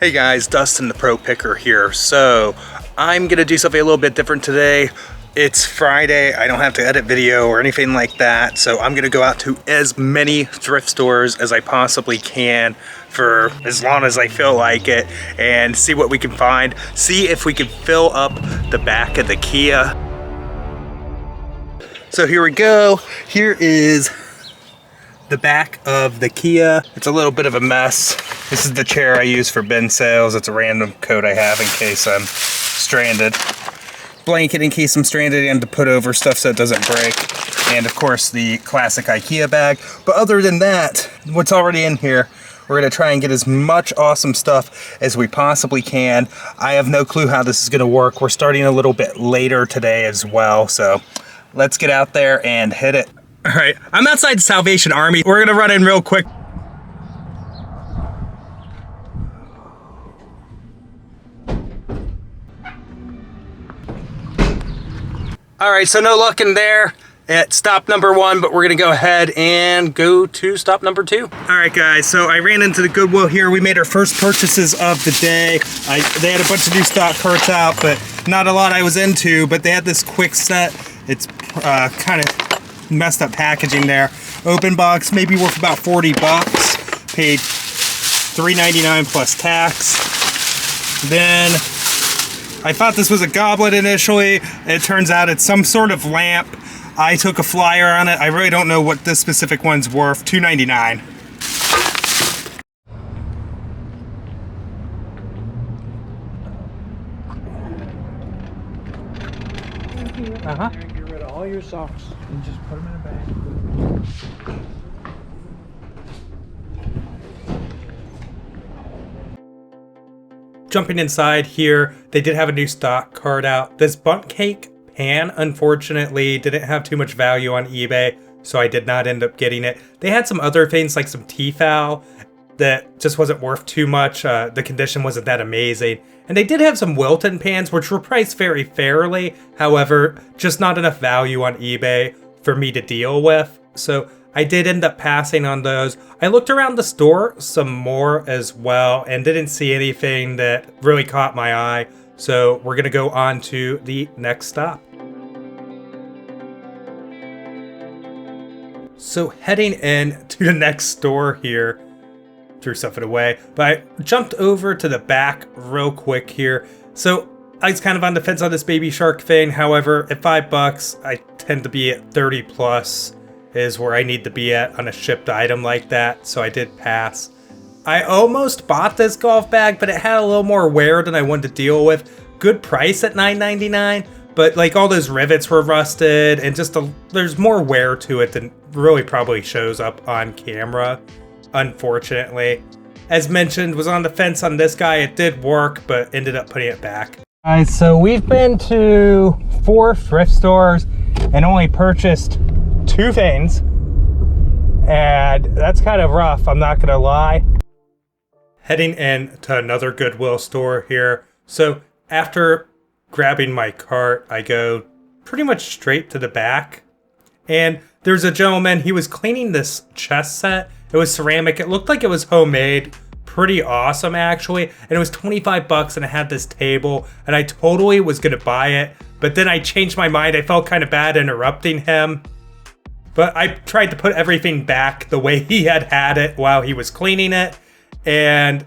Hey guys, Dustin the Pro Picker here. So I'm gonna do something a little bit different today. It's Friday, I don't have to edit video or anything like that, so I'm gonna go out to as many thrift stores as I possibly can for as long as I feel like it and see what we can find. See if we can fill up the back of the Kia. So here we go. Here is the back of the Kia. It's a little bit of a mess. This is the chair I use for bin sales. It's a random coat I have in case I'm stranded. Blanket in case I'm stranded and to put over stuff so it doesn't break. And of course the classic IKEA bag. But other than that, what's already in here, we're gonna try and get as much awesome stuff as we possibly can. I have no clue how this is gonna work. We're starting a little bit later today as well. So let's get out there and hit it. All right, I'm outside Salvation Army. We're gonna run in real quick. All right, so no luck in there at stop number 1, but we're gonna go ahead and go to stop number 2. All right, guys, so I ran into the Goodwill here. We made our first purchases of the day. They had a bunch of new stock carts out, but not a lot I was into, but they had this quick set. It's kind of messed up packaging there. Open box, maybe worth about 40 bucks. Paid $3.99 plus tax. Then I thought this was a goblet initially. It turns out it's some sort of lamp. I took a flyer on it. I really don't know what this specific one's worth. $2.99. Uh-huh. Get rid of all your socks and just put them in a bag. Jumping inside here, they did have a new stock card out. This bundt cake pan, unfortunately, didn't have too much value on eBay, so I did not end up getting it. They had some other things like some Tefal that just wasn't worth too much. The condition wasn't that amazing. And they did have some Wilton pans, which were priced very fairly. However, just not enough value on eBay for me to deal with. So I did end up passing on those. I looked around the store some more as well and didn't see anything that really caught my eye. So we're gonna go on to the next stop. So heading in to the next store here, threw something away, but I jumped over to the back real quick here. So I was kind of on the fence on this Baby Shark thing. However, at $5, I tend to be at 30 plus is where I need to be at on a shipped item like that. So I did pass. I almost bought this golf bag, but it had a little more wear than I wanted to deal with. Good price at $9.99, but like all those rivets were rusted and just there's more wear to it than really probably shows up on camera. Unfortunately, as mentioned, was on the fence on this guy. It did work, but ended up putting it back. All right, so we've been to 4 thrift stores and only purchased 2 things, and that's kind of rough, I'm not gonna lie. Heading in to another Goodwill store here. So after grabbing my cart, I go pretty much straight to the back, and there's a gentleman, he was cleaning this chess set. It was ceramic. It looked like it was homemade. Pretty awesome, actually. And it was 25 bucks and it had this table. And I totally was going to buy it. But then I changed my mind. I felt kind of bad interrupting him. But I tried to put everything back the way he had it while he was cleaning it. And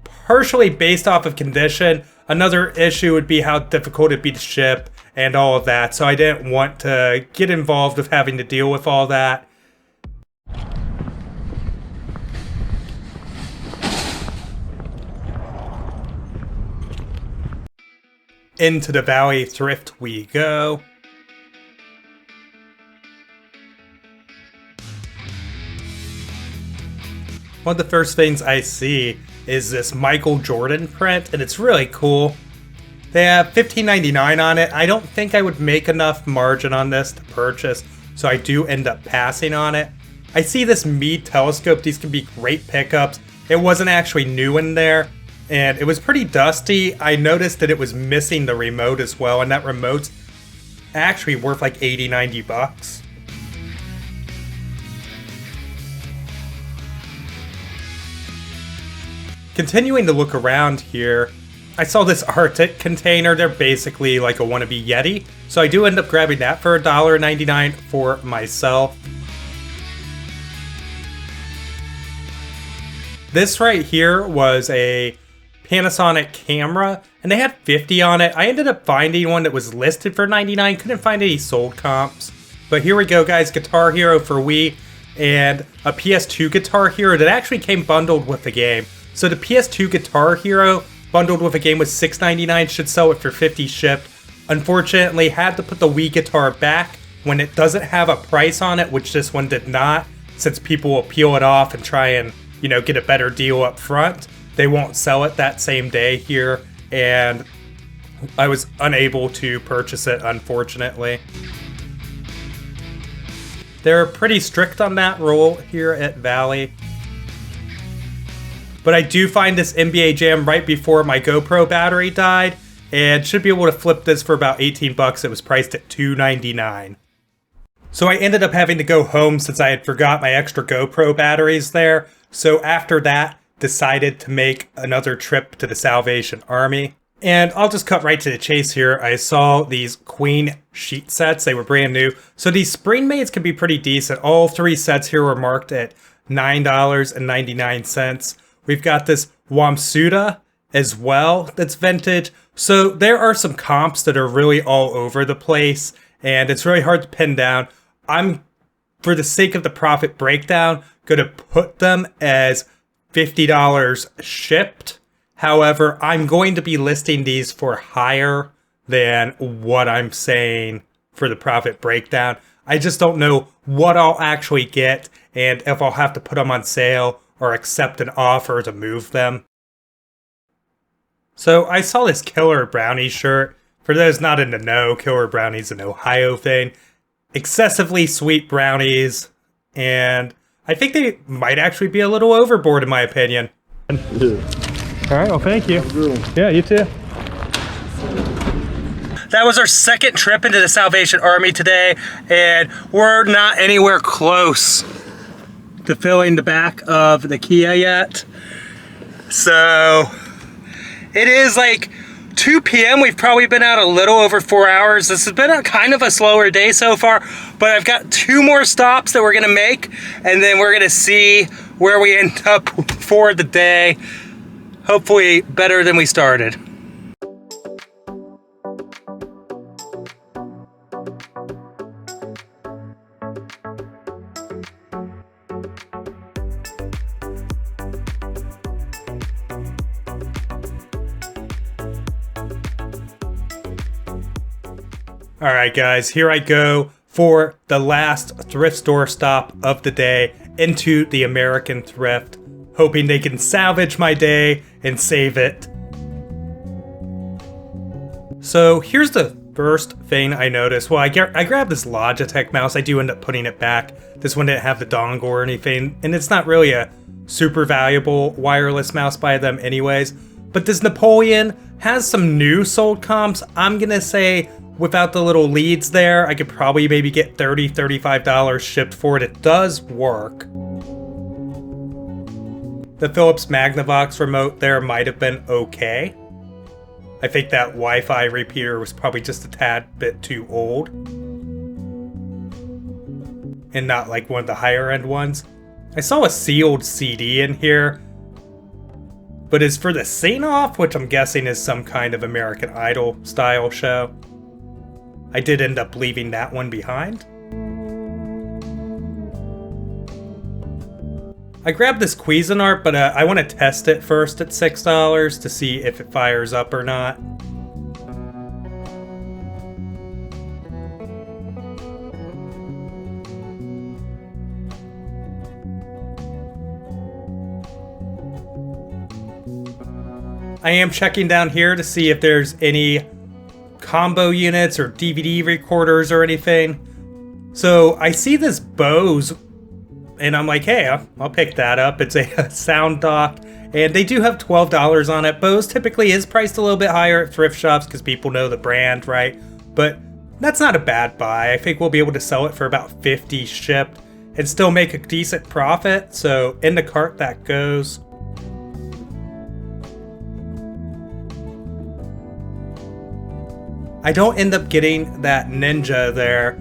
partially based off of condition, another issue would be how difficult it'd be to ship and all of that. So I didn't want to get involved with having to deal with all that. Into the Valley Thrift we go. One of the first things I see is this Michael Jordan print, and it's really cool. They have $15.99 on it. I don't think I would make enough margin on this to purchase, so I do end up passing on it. I see this Meade telescope. These can be great pickups. It wasn't actually new in there, and it was pretty dusty. I noticed that it was missing the remote as well, and that remote's actually worth like 80-90 bucks. continuing to look around here, I saw this Arctic container. They're basically like a wannabe Yeti. So I do end up grabbing that for $1.99 for myself. This right here was a Panasonic camera, and they had 50 on it. I ended up finding one that was listed for 99. Couldn't find any sold comps. But here we go, guys. Guitar Hero for Wii, and a PS2 Guitar Hero that actually came bundled with the game. So the PS2 Guitar Hero bundled with a game was $6.99. Should sell it for $50 shipped. Unfortunately, had to put the Wii guitar back when it doesn't have a price on it, which this one did not, since people will peel it off and try and, you know, get a better deal up front. They won't sell it that same day here, and I was unable to purchase it, unfortunately. They're pretty strict on that rule here at Valley. But I do find this NBA Jam right before my GoPro battery died, and should be able to flip this for about 18 bucks. It was priced at $2.99. So I ended up having to go home since I had forgot my extra GoPro batteries there. So after that, decided to make another trip to the Salvation Army. And I'll just cut right to the chase here. I saw these Queen sheet sets. They were brand new. So these spring maids can be pretty decent. All 3 sets here were marked at $9.99. We've got this Wamsuda as well that's vintage. So there are some comps that are really all over the place, and it's really hard to pin down. I'm, for the sake of the profit breakdown, going to put them as $50 shipped. However, I'm going to be listing these for higher than what I'm saying for the profit breakdown. I just don't know what I'll actually get and if I'll have to put them on sale or accept an offer to move them. So I saw this Killer Brownie shirt. For those not in the know, Killer Brownie's an Ohio thing. Excessively sweet brownies, and I think they might actually be a little overboard in my opinion. All right, well, thank you. Yeah, you too. That was our second trip into the Salvation Army today, and we're not anywhere close to filling the back of the Kia yet. So it is like 2 p.m. We've probably been out a little over 4 hours. This has been a kind of a slower day so far, but I've got 2 more stops that we're gonna make, and then we're gonna see where we end up for the day. Hopefully better than we started. All right, guys, here I go for the last thrift store stop of the day into the American Thrift, hoping they can salvage my day and save it. So here's the first thing I noticed. Well, I grabbed this Logitech mouse. I do end up putting it back. This one didn't have the dongle or anything, and it's not really a super valuable wireless mouse by them anyways. But this Napoleon has some new sold comps. I'm gonna say without the little leads there, I could probably maybe get $30, $35 shipped for it. It does work. The Philips Magnavox remote there might have been okay. I think that Wi-Fi repeater was probably just a tad bit too old. And not like one of the higher end ones. I saw a sealed CD in here. But it's for the Saint-Off, which I'm guessing is some kind of American Idol style show. I did end up leaving that one behind. I grabbed this Cuisinart, but I want to test it first at $6 to see if it fires up or not. I am checking down here to see if there's any combo units or DVD recorders or anything. So I see this Bose and I'm like, hey, I'll pick that up. It's a sound dock and they do have $12 on it. Bose typically is priced a little bit higher at thrift shops because people know the brand, right? But that's not a bad buy. I think we'll be able to sell it for about $50 shipped and still make a decent profit. So in the cart that goes. I don't end up getting that Ninja there.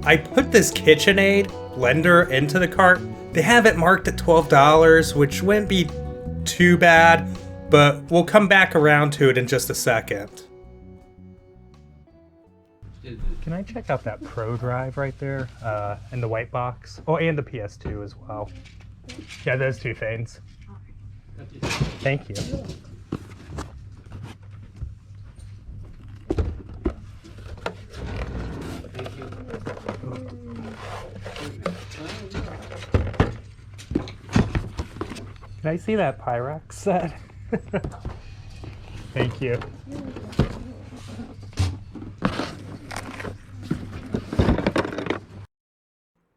I put this KitchenAid blender into the cart. They have it marked at $12, which wouldn't be too bad, but we'll come back around to it in just a second. Can I check out that Pro Drive right there in the white box? Oh, and the PS2 as well. Yeah, those two things. Thank you. Can I see that Pyrex set? Thank you.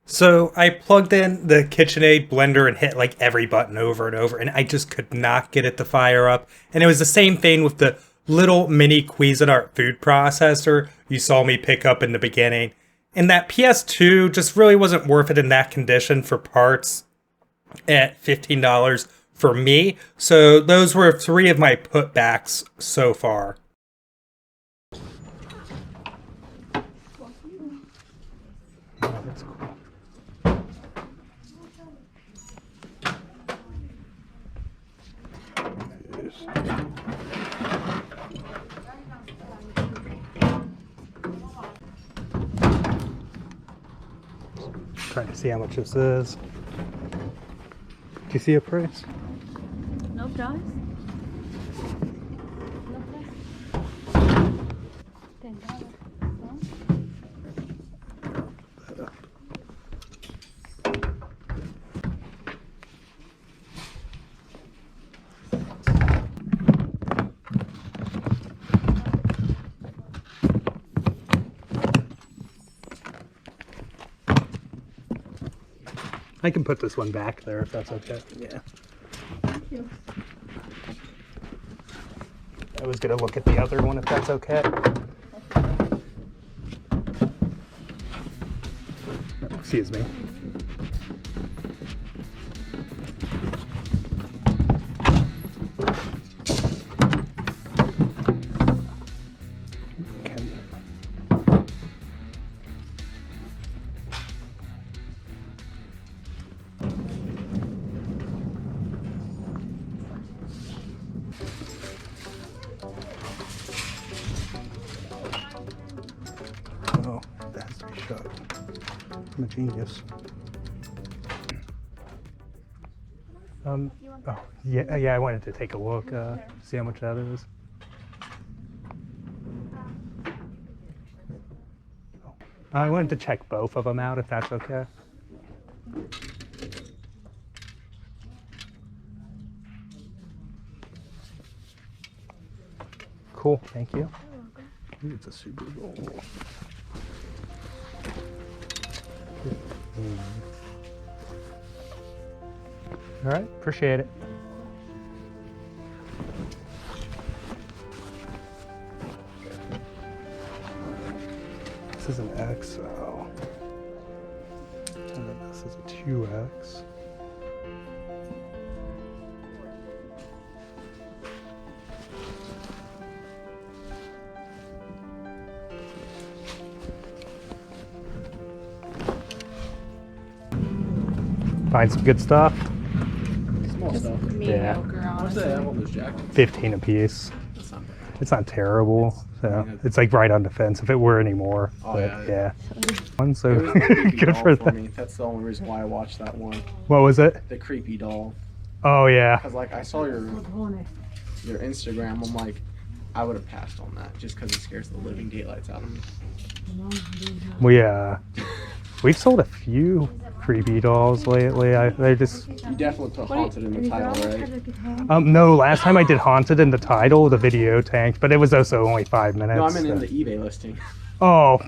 So I plugged in the KitchenAid blender and hit like every button over and over, and I just could not get it to fire up. And it was the same thing with the little mini Cuisinart food processor you saw me pick up in the beginning. And that PS2 just really wasn't worth it in that condition for parts at $15 for me. So those were 3 of my putbacks so far. Oh, that's cool. Trying to see how much this is. Do you see a price? No price? No price? $10. I can put this one back there if that's okay. Yeah. Thank you. I was gonna look at the other one if that's okay. Excuse me. Oh, that has to be shut. I'm a genius. Oh, yeah, I wanted to take a look, see how much that is. I wanted to check both of them out, if that's okay. Cool, thank you. Ooh, it's a Super Bowl. All right, appreciate it. This is an XL. And then this is a 2X. Find some good stuff. Small stuff. Mediocre, How much honestly. do they have on those jackets? 15 a piece. That's not bad. It's not terrible. So Yeah. it's like right on the fence if it were any more. Oh, But yeah. One, so It was the creepy good doll for for that. me. That's the only reason why I watched that one. What was it? The creepy doll. Oh yeah. Cause like I saw your Instagram. I'm like, I would have passed on that just because it scares the living daylights out of me. We've sold a few creepy dolls lately. They just You definitely put haunted in the title, right? no. Last time I did haunted in the title, the video tanked, but it was also only 5 minutes. No, I meant in so- the eBay listing. Oh,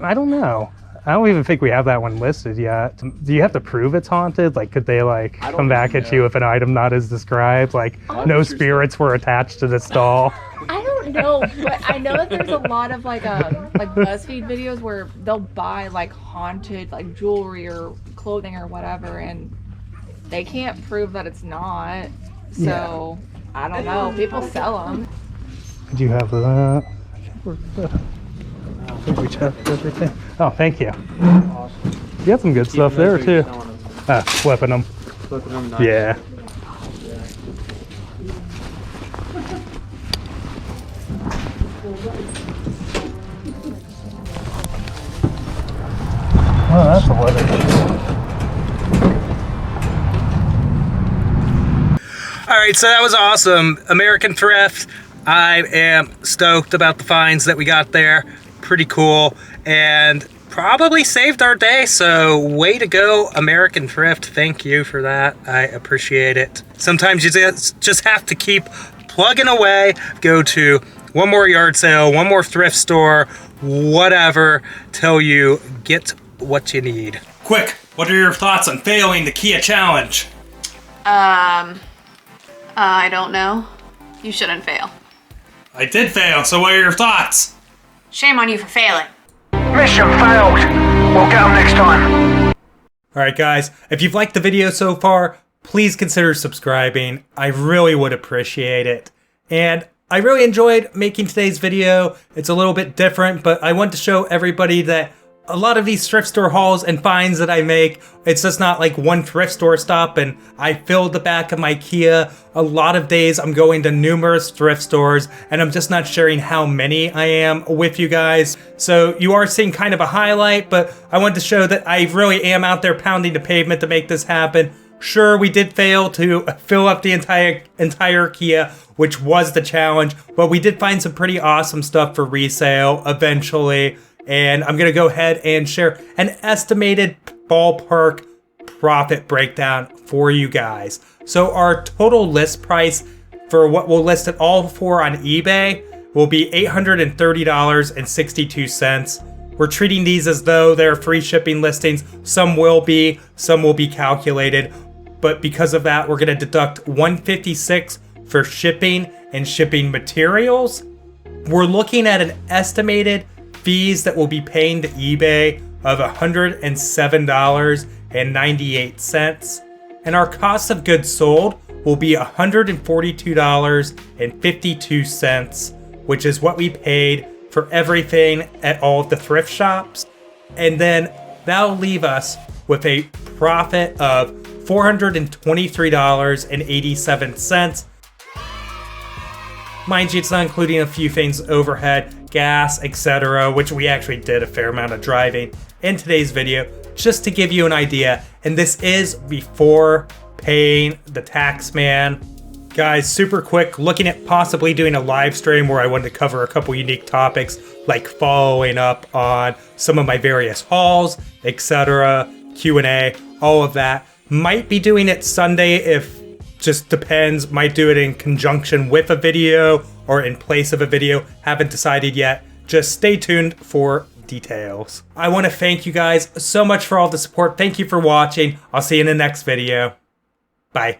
I don't know. I don't even think we have that one listed yet. Do you have to prove it's haunted? Like, could they like I don't come back think at so. you if an item not as described? Like, I'm no interested. spirits were attached to this doll. I don't know, but I know that there's a lot of like BuzzFeed videos where they'll buy like haunted like jewelry or clothing or whatever, and they can't prove that it's not. So I don't know. People sell them. Do you have that? think we checked everything. Oh, thank you. Awesome. You got some good stuff there too. Flipping them. Flipping them nice. Yeah. Oh, that's a leather. All right, so that was awesome. American Thrift. I am stoked about the finds that we got there. Pretty cool, and probably saved our day, so way to go, American Thrift. Thank you for that. I appreciate it. Sometimes you just have to keep plugging away, go to one more yard sale, one more thrift store, whatever, till you get what you need. Quick, what are your thoughts on failing the Kia challenge? I don't know. You shouldn't fail. I did fail, so what are your thoughts? Shame on you for failing. Mission failed. We'll get them next time. Alright guys, if you've liked the video so far, please consider subscribing. I really would appreciate it. And I really enjoyed making today's video. It's a little bit different, but I want to show everybody that a lot of these thrift store hauls and finds that I make, it's just not like one thrift store stop and I filled the back of my Kia. A lot of days I'm going to numerous thrift stores and I'm just not sharing how many I am with you guys. So you are seeing kind of a highlight, but I want to show that I really am out there pounding the pavement to make this happen. Sure, we did fail to fill up the entire Kia, which was the challenge, but we did find some pretty awesome stuff for resale eventually. And I'm gonna go ahead and share an estimated ballpark profit breakdown for you guys. So our total list price for what we'll list it all for on eBay will be $830.62. We're treating these as though they're free shipping listings. Some will be calculated, but because of that, we're gonna deduct $156 for shipping and shipping materials. We're looking at an estimated fees that will be paying to eBay of $107.98, and our cost of goods sold will be $142.52, which is what we paid for everything at all of the thrift shops. And then that'll leave us with a profit of $423.87. Mind you, it's not including a few things overhead, gas, etc., which we actually did a fair amount of driving in today's video, just to give you an idea. And this is before paying the tax man. Guys, super quick, looking at possibly doing a live stream where I wanted to cover a couple unique topics, like following up on some of my various hauls, etc., Q&A, all of that. Might be doing it Sunday, if just depends. Might do it in conjunction with a video or in place of a video. Haven't decided yet. Just stay tuned for details. I want to thank you guys so much for all the support. Thank you for watching. I'll see you in the next video. Bye.